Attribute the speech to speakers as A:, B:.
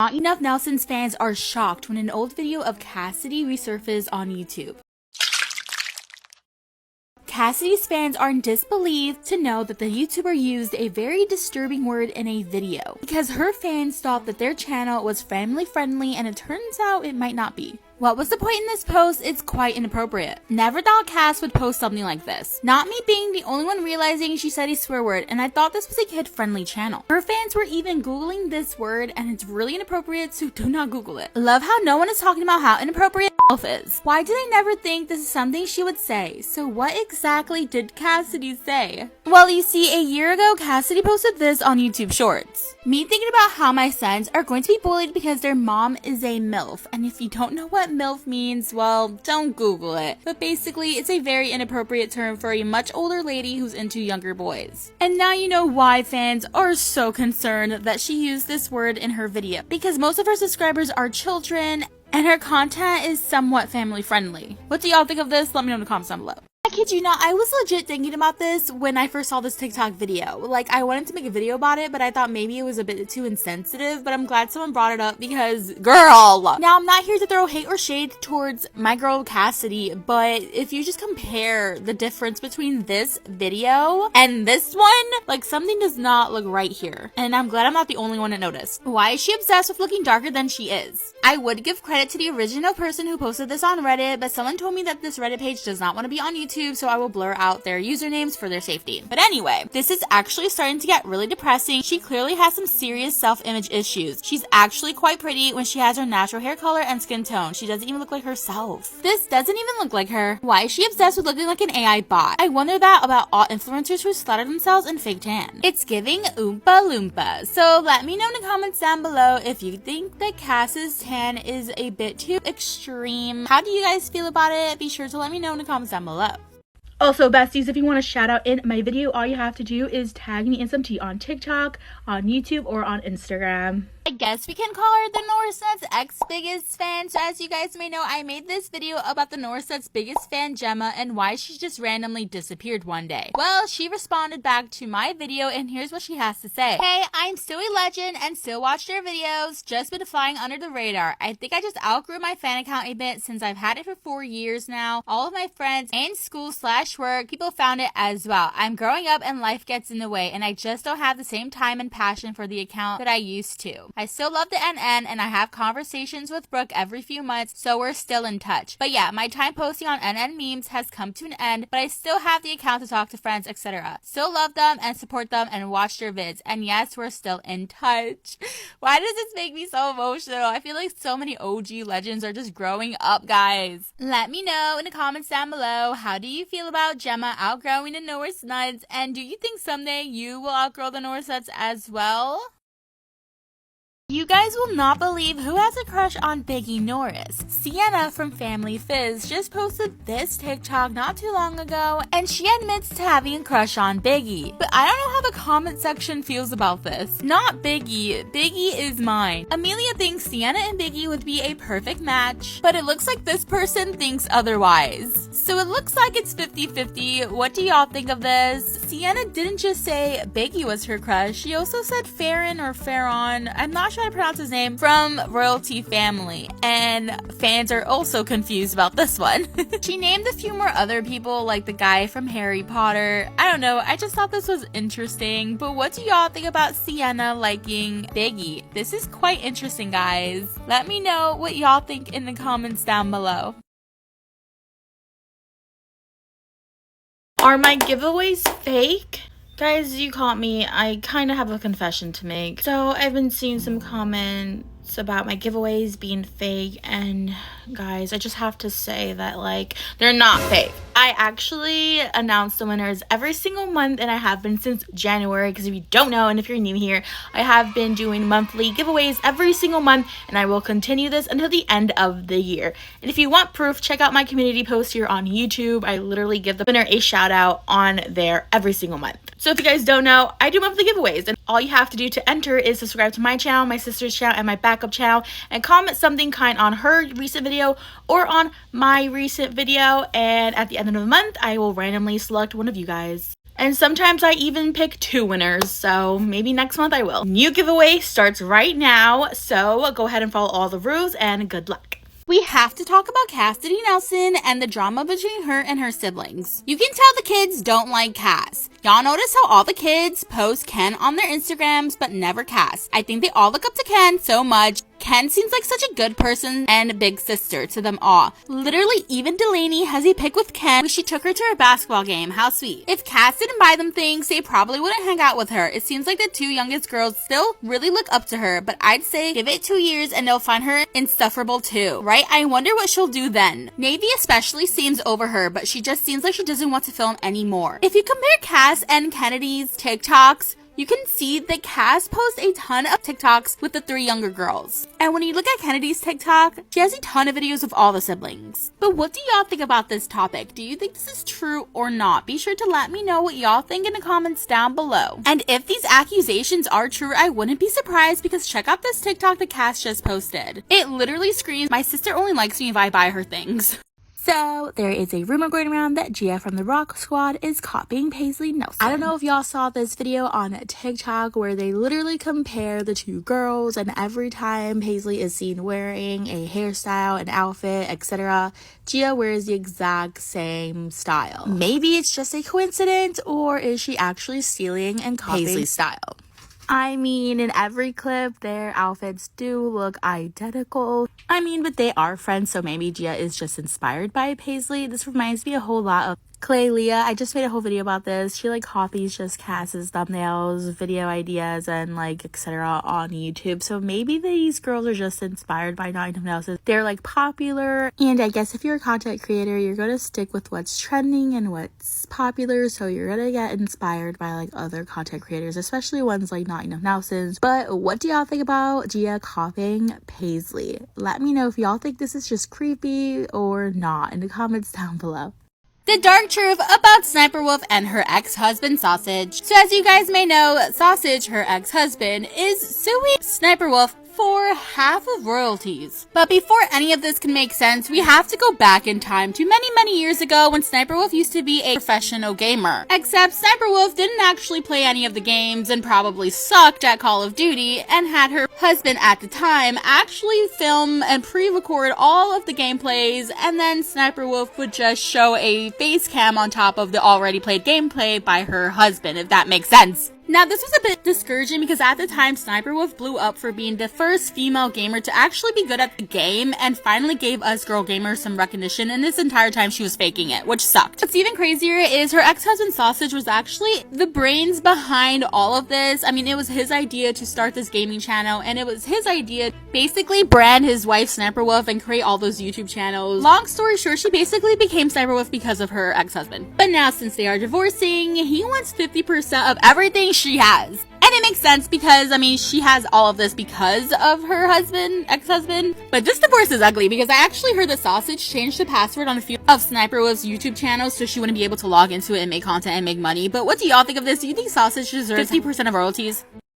A: Not Enough Nelson's fans are shocked when an old video of Cassidy resurfaces on YouTube. Cassidy's fans are in disbelief to know that the YouTuber used a very disturbing word in a video because her fans thought that their channel was family friendly, and it turns out it might not be. What was the point in this post? It's quite inappropriate. Never thought Cass would post something like this. Not me being the only one realizing she said a swear word, and I thought this was a kid-friendly channel. Her fans were even Googling this word, and it's really inappropriate, so do not Google it. Love how no one is talking about how inappropriate is. Why did I never think this is something she would say? So what exactly did Cassidy say? Well, you see, a year ago, Cassidy posted this on YouTube Shorts. Me thinking about how my sons are going to be bullied because their mom is a MILF, and if you don't know what MILF means, well, don't Google it. But basically, it's a very inappropriate term for a much older lady who's into younger boys. And now you know why fans are so concerned that she used this word in her video. Because most of her subscribers are children, and her content is somewhat family friendly. What do y'all think of this? Let me know in the comments down below. I kid you not, I was legit thinking about this when I first saw this TikTok video. Like, I wanted to make a video about it, but I thought maybe it was a bit too insensitive, but I'm glad someone brought it up because, girl! Now, I'm not here to throw hate or shade towards my girl Cassidy, but if you just compare the difference between this video and this one, like, something does not look right here. And I'm glad I'm not the only one that noticed. Why is she obsessed with looking darker than she is? I would give credit to the original person who posted this on Reddit, but someone told me that this Reddit page does not want to be on YouTube, so I will blur out their usernames for their safety. But anyway, this is actually starting to get really depressing. She clearly has some serious self-image issues. She's actually quite pretty when she has her natural hair color and skin tone. She doesn't even look like herself. This doesn't even look like her. Why is she obsessed with looking like an AI bot? I wonder that about all influencers who slaughter themselves in fake tan. It's giving Oompa Loompa. So let me know in the comments down below if you think that Cass's tan is a bit too extreme. How do you guys feel about it? Be sure to let me know in the comments down below. Also, besties, if you want a shout out in my video, all you have to do is tag me in some tea on TikTok, on YouTube, or on Instagram. I guess we can call her the Norset's ex-biggest fan. So as you guys may know, I made this video about the Norset's biggest fan, Gemma, and why she just randomly disappeared one day. Well, she responded back to my video, and here's what she has to say. Hey, I'm still a legend and still watch their videos, just been flying under the radar. I think I just outgrew my fan account a bit since I've had it for 4 years now. All of my friends and school/work, people found it as well. I'm growing up and life gets in the way, and I just don't have the same time and passion for the account that I used to. I still love the NN, and I have conversations with Brooke every few months, so we're still in touch. But yeah, my time posting on NN memes has come to an end, but I still have the account to talk to friends, etc. Still love them and support them and watch their vids. And yes, we're still in touch. Why does this make me so emotional? I feel like so many OG legends are just growing up, guys. Let me know in the comments down below, how do you feel about Gemma outgrowing the Norse Nuts? And do you think someday you will outgrow the Norsets as well? You guys will not believe who has a crush on Biggie Norris. Sienna from Family FIZZ just posted this TikTok not too long ago, and she admits to having a crush on Biggie. But I don't know how the comment section feels about this. Not Biggie. Biggie is mine. Amelia thinks Sienna and Biggie would be a perfect match, but it looks like this person thinks otherwise. So it looks like it's 50-50. What do y'all think of this? Sienna didn't just say Biggie was her crush. She also said Farron or Farron. I'm not sure how to pronounce his name, from Royalty Family, and fans are also confused about this one. She named a few more other people, like the guy from Harry Potter. I don't know, I just thought this was interesting. But what do y'all think about Sienna liking Biggie? This is quite interesting, guys. Let me know what y'all think in the comments down below. Are my giveaways fake? Guys, you caught me. I kind of have a confession to make. So I've been seeing some comments about my giveaways being fake, and guys, I just have to say that, like, they're not fake. I actually announce the winners every single month, and I have been since January, because if you don't know, and if you're new here, I have been doing monthly giveaways every single month, and I will continue this until the end of the year. And if you want proof, check out my community post here on YouTube. I literally give the winner a shout out on there every single month. So if you guys don't know, I do monthly giveaways, and all you have to do to enter is subscribe to my channel, my sister's channel, and my backup channel, and comment something kind on her recent video or on my recent video, and at the end of the month, I will randomly select one of you guys. And sometimes I even pick 2 winners, so maybe next month I will. New giveaway starts right now, so go ahead and follow all the rules and good luck. We have to talk about Cassidy Nelson and the drama between her and her siblings. You can tell the kids don't like Cass. Y'all notice how all the kids post Ken on their Instagrams, but never Cass. I think they all look up to Ken so much. Ken seems like such a good person and a big sister to them all. Literally, even Delaney has a pic with Ken when she took her to her basketball game. How sweet. If Cass didn't buy them things, they probably wouldn't hang out with her. It seems like the 2 youngest girls still really look up to her, but I'd say give it 2 years and they'll find her insufferable too, right? I wonder what she'll do then. Navy especially seems over her, but she just seems like she doesn't want to film anymore. If you compare Cass and Kennedy's TikToks, you can see that Cass posts a ton of TikToks with the 3 younger girls. And when you look at Kennedy's TikTok, she has a ton of videos of all the siblings. But what do y'all think about this topic? Do you think this is true or not? Be sure to let me know what y'all think in the comments down below. And if these accusations are true, I wouldn't be surprised because check out this TikTok that Cass just posted. It literally screams, "My sister only likes me if I buy her things." So, there is a rumor going around that Gia from the Rock Squad is copying PaisLee Nelson. I don't know if y'all saw this video on TikTok where they literally compare the 2 girls, and every time PaisLee is seen wearing a hairstyle, an outfit, etc., Gia wears the exact same style. Maybe it's just a coincidence, or is she actually stealing and copying PaisLee's style? I mean, in every clip, their outfits do look identical. I mean, but they are friends, so maybe Gia is just inspired by PaisLee. This reminds me a whole lot of Clay Leah. I just made a whole video about this. She like copies Justkass's thumbnails, video ideas, and like etc. on YouTube. So maybe these girls are just inspired by Nottingham Houses. They're like popular, and I guess if you're a content creator, you're gonna stick with what's trending and what's popular. So you're gonna get inspired by like other content creators, especially ones like Nottingham Houses. But what do y'all think about Gia copying PaisLee? Let me know if y'all think this is just creepy or not in the comments down below. The dark truth about Sniper Wolf and her ex-husband Sausage. So as you guys may know, Sausage, her ex-husband, is suing Sniper Wolf for half of royalties. But before any of this can make sense, we have to go back in time to many years ago when Sniper Wolf used to be a professional gamer. Except Sniper Wolf didn't actually play any of the games and probably sucked at Call of Duty, and had her husband at the time actually film and pre-record all of the gameplays, and then Sniper Wolf would just show a face cam on top of the already played gameplay by her husband, if that makes sense. Now, this was a bit discouraging because at the time, Sniper Wolf blew up for being the first female gamer to actually be good at the game and finally gave us girl gamers some recognition, and this entire time she was faking it, which sucked. What's even crazier is her ex-husband Sausage was actually the brains behind all of this. I mean, it was his idea to start this gaming channel, and it was his idea to basically brand his wife Sniper Wolf and create all those YouTube channels. Long story short, she basically became Sniper Wolf because of her ex-husband. But now, since they are divorcing, he wants 50% of everything she has. And it makes sense because, I mean, she has all of this because of her husband, ex-husband. But this divorce is ugly because I actually heard that Sausage changed the password on a few of Sniper Wolf's YouTube channels so she wouldn't be able to log into it and make content and make money. But what do y'all think of this? Do you think Sausage deserves 50% of royalties?